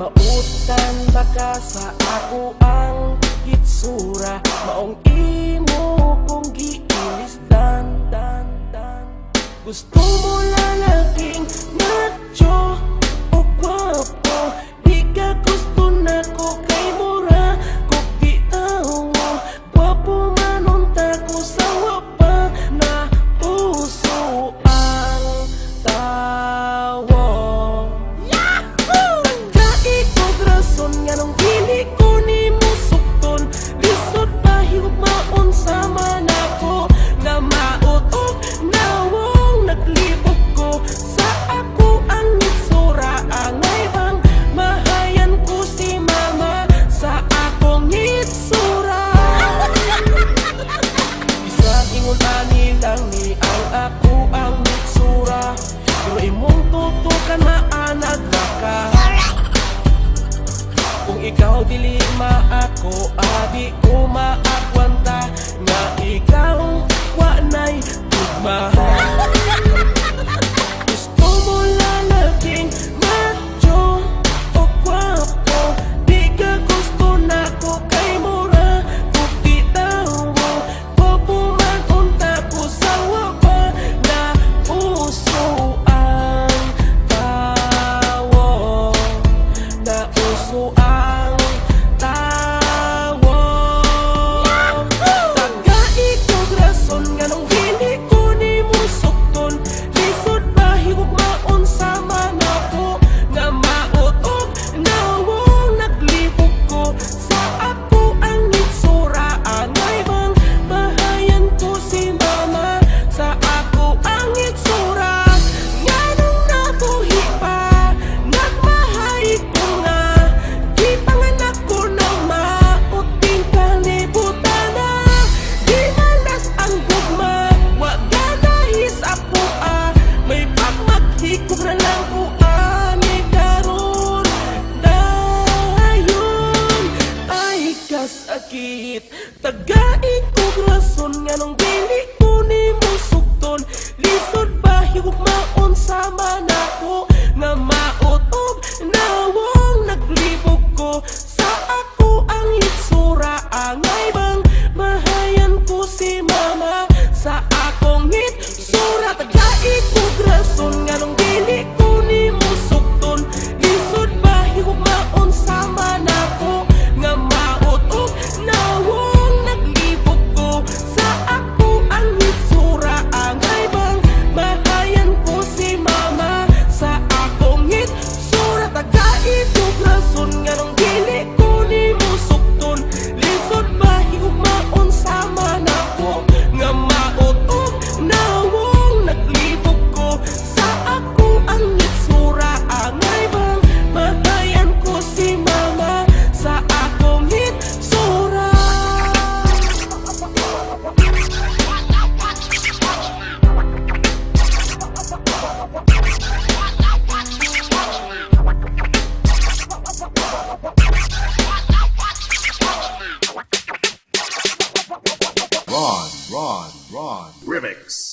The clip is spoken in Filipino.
Mautan baka sa ako ang hitsura, maong imo kong giilisdan. Gusto mo lalaking macho o gwapo, di ka gusto na ko kay mura ko bitawo. Gwapo man unta ko sa wapa na puso ang tawo. Rason nga nung dili ko ni mo sukton, lisod pa higugmaon sa manako nga mautok nawong naglibog ko sa ako ang itsura. Angay bang mahayan ko si mama sa akong itsura. Isa ingon ani lang ni ang ako ang itsura, pero imong tutukan maanag ka. Kung ikaw dili maako, adi ko maakwanta nga ikaw wanay tugma. Gusto mo lalaking macho o gwapo, di ka gusto na ko kay mura ko bitawo. Gwapo man unta ko sa wapa na puso ang tawo, na puso ang tawo. Taga-ikog rason nga nung dili ko ni mo sukton, lisod ba higugmaon sa manako nga mautok nawong naglibog ko sa ako ang itsura. Angay bang mahayan ko si mama sa ako ang itsura. Nganong nabuhi pa nagmahay ko nga, di panganak ko ng mauting kalibutan na. Di malas ang gugma, wag ganahis ako may pagmaghikog na lang ko ani karon. Dayon ay kasakit, taga-ikog rason nga nung dili ko ni mo sukton, lisod ba higugmaon sa manako nga mautok nawong naglibog ko sa ako ang itsura. Angay bang mahayan ko si mama sa akong itsura. Taga-ikog rason nga nung dili ko ni mo sukton, lisod ba higugmaon sa manako nga mautok nawong naglibog ko sa ako ang itsura. Angay bang mahayan ko si mama sa akong itsura. Taga-ikog rason nga nung dili ko ni mo sukton, lisod ba higugmaon sa manako nga mautok nawong naglibog ko sa ako ang itsura. Angay bang mahayan ko si mama sa akong itsura. Ron. Remix.